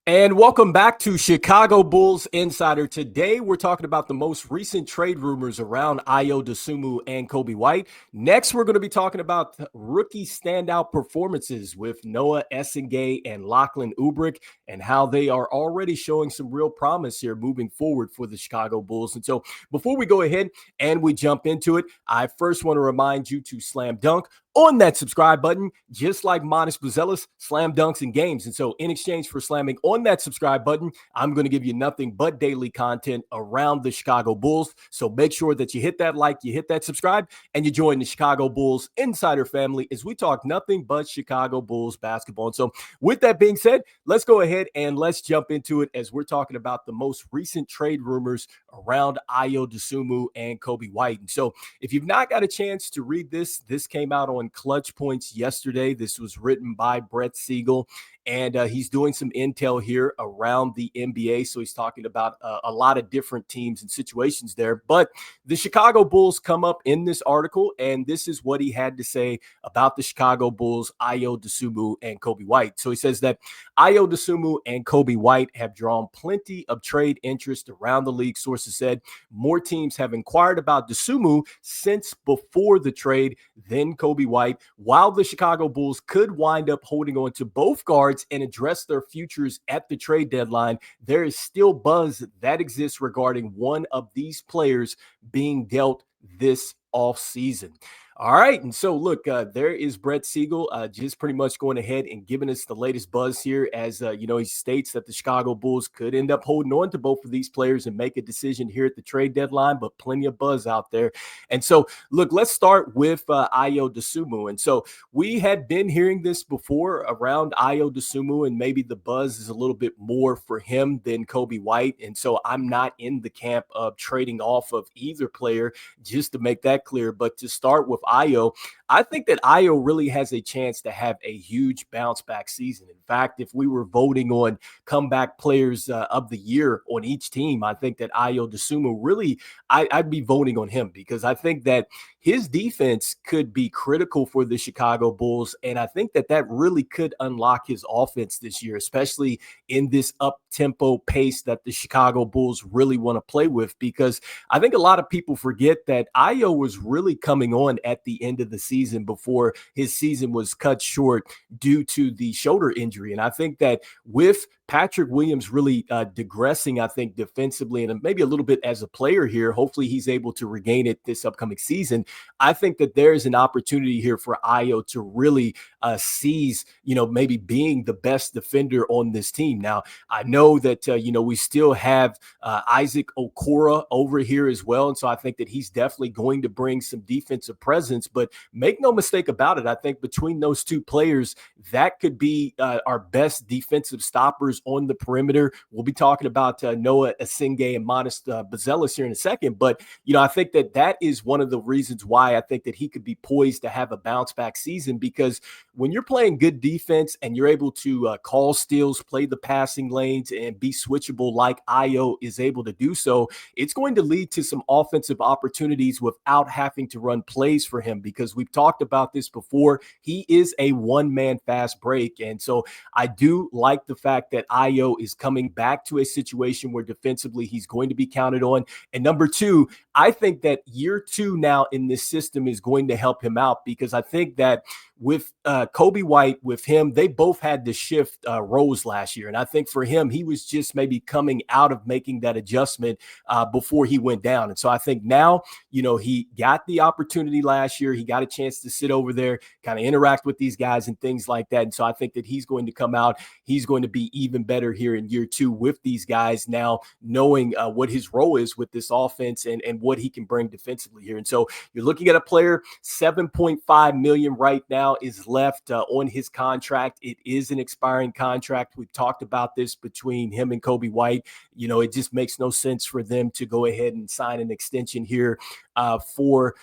And welcome back to Chicago Bulls Insider. Today, we're talking about the most recent trade rumors around Ayo Dosunmu and Coby White. Next, we're going to be talking about rookie standout performances with Noa Essengue and Lachlan Olbrich and how they are already showing some real promise here moving forward for the Chicago Bulls. And so before we go ahead and we jump into it, I first want to remind you to slam dunk on that subscribe button, just like Modest Buzelis slam dunks in games. And so in exchange for slamming on that subscribe button, I'm going to give you nothing but daily content around the Chicago Bulls. So make sure that you hit that like, you hit that subscribe, and you join the Chicago Bulls Insider family as we talk nothing but Chicago Bulls basketball. And so with that being said, let's go ahead and let's jump into it as we're talking about the most recent trade rumors around Ayo Dosunmu and Coby White. And so if you've not got a chance to read this came out on Clutch Points yesterday. This was written by Brett Siegel, and he's doing some intel here around the NBA. So he's talking about a lot of different teams and situations there. But the Chicago Bulls come up in this article, and this is what he had to say about the Chicago Bulls, Ayo Dosunmu and Coby White. So he says that Ayo Dosunmu and Coby White have drawn plenty of trade interest around the league. Sources said more teams have inquired about Dosunmu since before the trade than Coby White, while the Chicago Bulls could wind up holding on to both guards and address their futures at the trade deadline. There is still buzz that exists regarding one of these players being dealt this offseason. All right. And so, look, there is Brett Siegel just pretty much going ahead and giving us the latest buzz here as, he states that the Chicago Bulls could end up holding on to both of these players and make a decision here at the trade deadline, but plenty of buzz out there. And so, look, let's start with Ayo Dosunmu. And so we had been hearing this before around Ayo Dosunmu, and maybe the buzz is a little bit more for him than Coby White. And so I'm not in the camp of trading off of either player, just to make that clear. But to start with Ayo, I think that Ayo really has a chance to have a huge bounce back season. In fact, if we were voting on comeback players of the year on each team, I think that Ayo Dosunmu really, I'd be voting on him because I think that his defense could be critical for the Chicago Bulls. And I think that that really could unlock his offense this year, especially in this up-tempo pace that the Chicago Bulls really want to play with, because I think a lot of people forget that Ayo was really coming on at the end of the season before his season was cut short due to the shoulder injury. And I think that with Patrick Williams really digressing, I think, defensively and maybe a little bit as a player here, hopefully he's able to regain it this upcoming season. I think that there's an opportunity here for Ayo to really seize, maybe being the best defender on this team. Now, I know that, we still have Isaac Okoro over here as well. And so I think that he's definitely going to bring some defensive presence. But make no mistake about it, I think between those two players, that could be our best defensive stoppers on the perimeter. We'll be talking about Noa Essengue and Modest Buzelis here in a second. But, I think that that is one of the reasons why I think that he could be poised to have a bounce back season, because when you're playing good defense and you're able to call steals, play the passing lanes, and be switchable like Ayo is able to do so, it's going to lead to some offensive opportunities without having to run plays for him, because we've talked about this before. He is a one-man fast break. And so I do like the fact that Ayo is coming back to a situation where defensively he's going to be counted on. And number two, I think that year two now in this system is going to help him out, because I think that with Coby White, with him, they both had to shift roles last year. And I think for him, he was just maybe coming out of making that adjustment before he went down. And so I think now, he got the opportunity last year. He got a chance to sit over there, kind of interact with these guys and things like that. And so I think that he's going to come out. He's going to be even better here in year two with these guys now, knowing what his role is with this offense and what he can bring defensively here. And so you're looking at a player, $7.5 million right now is left on his contract. It is an expiring contract. We've talked about this between him and Coby White. It just makes no sense for them to go ahead and sign an extension here for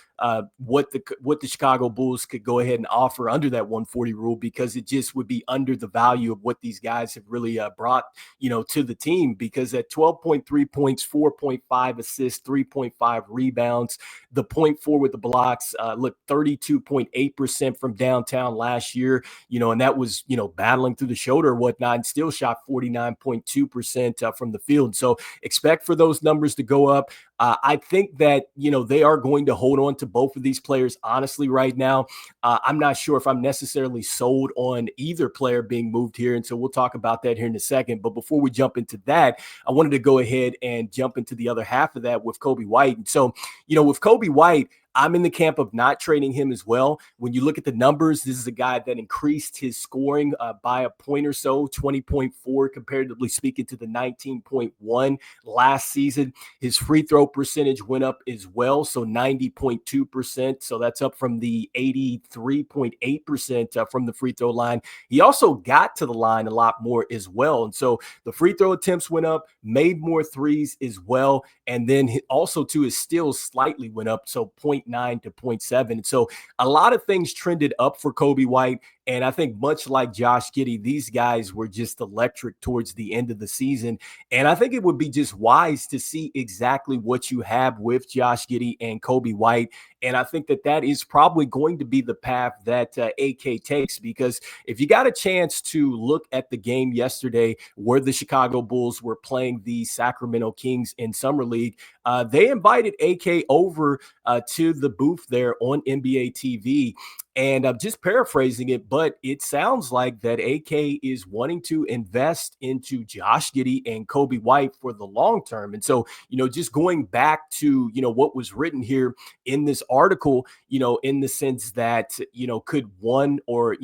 what the Chicago Bulls could go ahead and offer under that 140 rule, because it just would be under the value of what these guys have really brought, to the team. Because at 12.3 points, 4.5 assists, 3.5 rebounds, the 0.4 with the blocks, look, 32.8% from downtown downtown last year, and that was, battling through the shoulder or whatnot, and still shot 49.2% from the field. So expect for those numbers to go up. I think that, they are going to hold on to both of these players, honestly, right now. I'm not sure if I'm necessarily sold on either player being moved here. And so we'll talk about that here in a second. But before we jump into that, I wanted to go ahead and jump into the other half of that with Coby White. And so, with Coby White, I'm in the camp of not trading him as well. When you look at the numbers, this is a guy that increased his scoring by a point or so, 20.4, comparatively speaking to the 19.1 last season. His free throw percentage went up as well, so 90.2%. So that's up from the 83.8% from the free throw line. He also got to the line a lot more as well. And so the free throw attempts went up, made more threes as well. And then also, too, his steals slightly went up, so 0.9 to 0.7. So a lot of things trended up for Coby White. And I think much like Josh Giddey, these guys were just electric towards the end of the season. And I think it would be just wise to see exactly what you have with Josh Giddey and Coby White. And I think that that is probably going to be the path that AK takes, because if you got a chance to look at the game yesterday where the Chicago Bulls were playing the Sacramento Kings in Summer League, they invited AK over to the booth there on NBA TV. And I'm just paraphrasing it, but it sounds like that AK is wanting to invest into Josh Giddey and Coby White for the long term. And so, just going back to, what was written here in this article, in the sense that, could one or,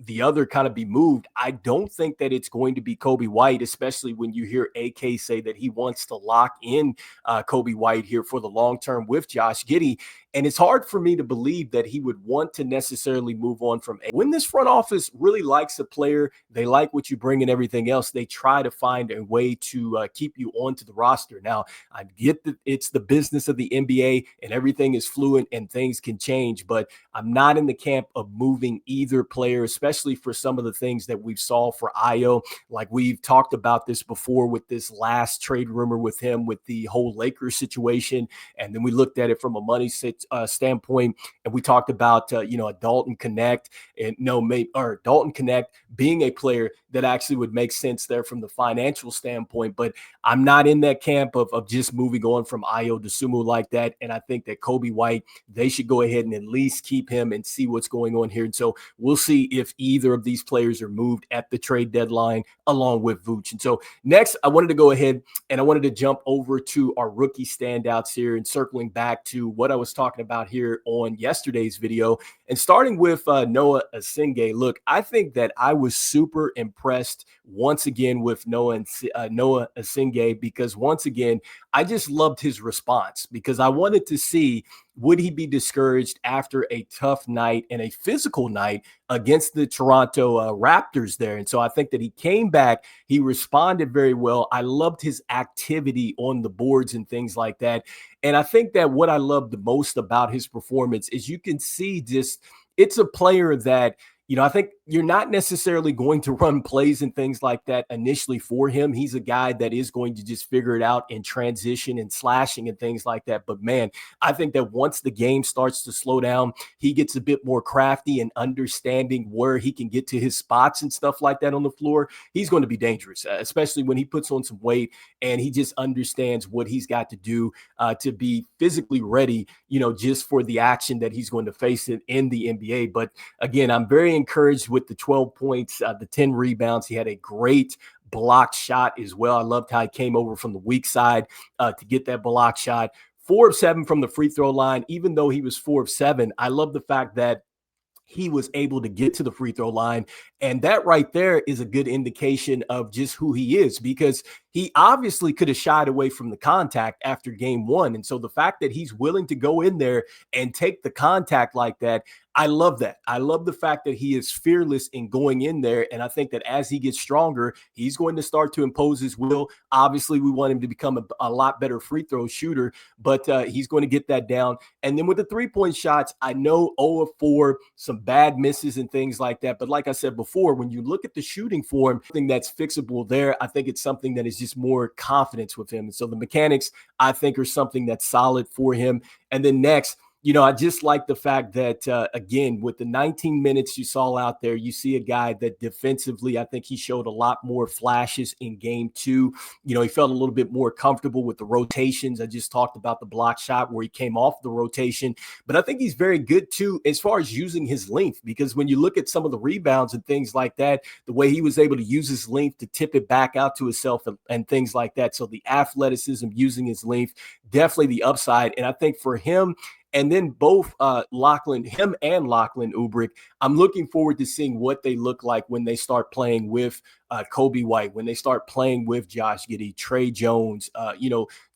the other kind of be moved, I don't think that it's going to be Coby White, especially when you hear AK say that he wants to lock in Coby White here for the long term with Josh Giddey. And it's hard for me to believe that he would want to necessarily move on from when this front office really likes a player, they like what you bring and everything else, they try to find a way to keep you onto the roster. Now, I get that it's the business of the NBA and everything is fluid and things can change, but I'm not in the camp of moving either player, especially for some of the things that we've saw for Ayo. Like we've talked about this before with this last trade rumor with him, with the whole Lakers situation. And then we looked at it from a money standpoint, and we talked about a Dalton Connect Dalton Connect being a player that actually would make sense there from the financial standpoint. But I'm not in that camp of just moving on from Ayo Dosunmu like that. And I think that Coby White, they should go ahead and at least keep him and see what's going on here. And so we'll see if either of these players are moved at the trade deadline along with Vooch. And so next, I wanted to go ahead and I wanted to jump over to our rookie standouts here, and circling back to what I was talking about here on yesterday's video, and starting with Noa Essengue. Look, I think that I was super impressed once again with Noa Essengue, because once again, I just loved his response, because I wanted to see, would he be discouraged after a tough night and a physical night against the Toronto Raptors there? And so I think that he came back, he responded very well. I loved his activity on the boards and things like that. And I think that what I loved the most about his performance is you can see just, it's a player that, I think you're not necessarily going to run plays and things like that initially for him. He's a guy that is going to just figure it out in transition and slashing and things like that. But man, I think that once the game starts to slow down, he gets a bit more crafty and understanding where he can get to his spots and stuff like that on the floor. He's going to be dangerous, especially when he puts on some weight and he just understands what he's got to do to be physically ready, just for the action that he's going to face in the NBA. But again, I'm very encouraged with the 12 points, the 10 rebounds. He had a great blocked shot as well. I loved how he came over from the weak side to get that block shot. 4 of 7 from the free throw line. Even though he was 4 of 7, I love the fact that he was able to get to the free throw line. And that right there is a good indication of just who he is, because he obviously could have shied away from the contact after game one. And so the fact that he's willing to go in there and take the contact like that, I love that. I love the fact that he is fearless in going in there. And I think that as he gets stronger, he's going to start to impose his will. Obviously, we want him to become a lot better free throw shooter, but he's going to get that down. And then with the 3-point shots, I know 0 of 4, some bad misses and things like that. But like I said before, when you look at the shooting form, I think that's fixable there. I think it's something that is just more confidence with him. And so the mechanics, I think, are something that's solid for him. And then next, I just like the fact that, again, with the 19 minutes you saw out there, you see a guy that defensively, I think he showed a lot more flashes in game two. He felt a little bit more comfortable with the rotations. I just talked about the block shot where he came off the rotation, but I think he's very good too as far as using his length, because when you look at some of the rebounds and things like that, the way he was able to use his length to tip it back out to himself and things like that. So the athleticism, using his length, definitely the upside. And I think for him, and then both him and Lachlan Olbrich, I'm looking forward to seeing what they look like when they start playing with Coby White, when they start playing with Josh Giddey, Trey Jones,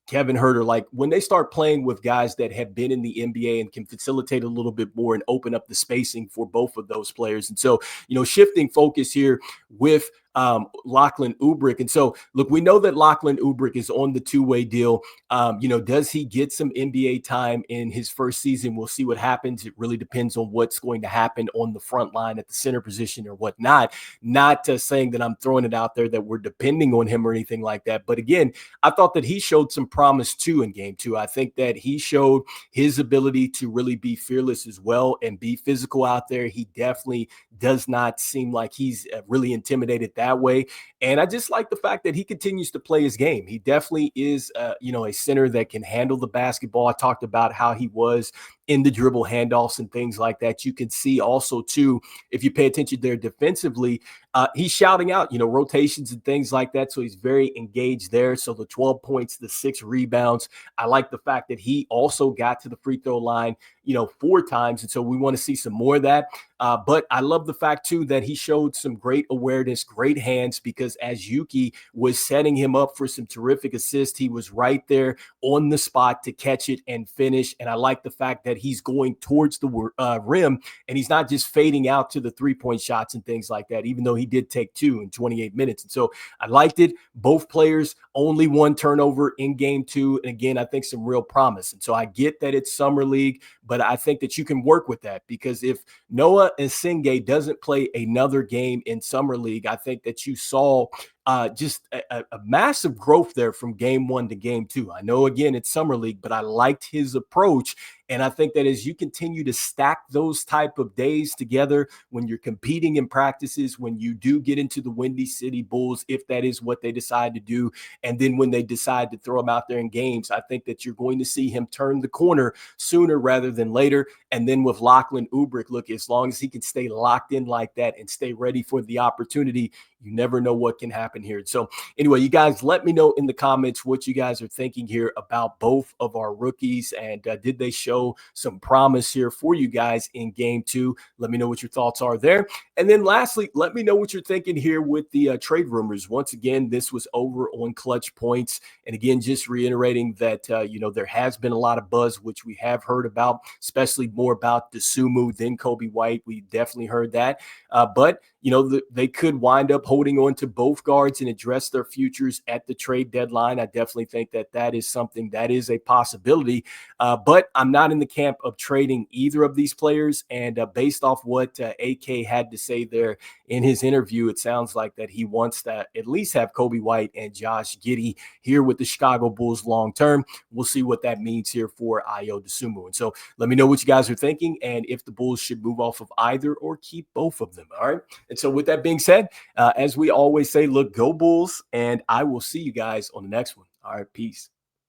Kevin Herter, like when they start playing with guys that have been in the NBA and can facilitate a little bit more and open up the spacing for both of those players. And so, shifting focus here with Lachlan Olbrich. And so, look, we know that Lachlan Olbrich is on the two-way deal. Does he get some NBA time in his first season? We'll see what happens. It really depends on what's going to happen on the front line at the center position or whatnot. Not saying that I'm throwing it out there that we're depending on him or anything like that. But again, I thought that he showed some promise too in game two. I think that he showed his ability to really be fearless as well and be physical out there. He definitely does not seem like he's really intimidated that way. And I just like the fact that he continues to play his game. He definitely is, a center that can handle the basketball. I talked about how he was in the dribble handoffs and things like that. You can see also too, if you pay attention there defensively, he's shouting out, rotations and things like that. So he's very engaged there. So the 12 points, the 6 rebounds. I like the fact that he also got to the free throw line, 4 times. And so we want to see some more of that. But I love the fact too that he showed some great awareness, great hands, because as Yuki was setting him up for some terrific assists, he was right there on the spot to catch it and finish. And I like the fact that he's going towards the rim and he's not just fading out to the 3-point shots and things like that, even though he did take 2 in 28 minutes. And so I liked it. Both players, only 1 turnover in game 2. And again, I think some real promise. And so I get that it's summer league, but I think that you can work with that, because if Noa Essengue doesn't play another game in summer league, I think that you saw just a massive growth there from game 1 to game 2. I know, again, it's summer league, but I liked his approach. And I think that as you continue to stack those type of days together, when you're competing in practices, when you do get into the Windy City Bulls, if that is what they decide to do, and then when they decide to throw him out there in games, I think that you're going to see him turn the corner sooner rather than later. And then with Lachlan Olbrich, look, as long as he can stay locked in like that and stay ready for the opportunity, you never know what can happen here. So anyway, you guys, let me know in the comments what you guys are thinking here about both of our rookies, and did they show some promise here for you guys in game 2? Let me know what your thoughts are there. And then lastly, let me know what you're thinking here with the trade rumors. Once again, this was over on Clutch Points. And again, just reiterating that, there has been a lot of buzz, which we have heard about, especially more about Dosunmu than Coby White. We definitely heard that. But they could wind up holding on to both guards and address their futures at the trade deadline. I definitely think that that is something that is a possibility. But I'm not in the camp of trading either of these players. And based off what AK had to say there in his interview, it sounds like that he wants to at least have Coby White and Josh Giddey here with the Chicago Bulls long term. We'll see what that means here for Ayo Dosunmu. And so let me know what you guys are thinking, and if the Bulls should move off of either or keep both of them. All right. And so with that being said, as we always say, look, go Bulls, and I will see you guys on the next one. All right, peace.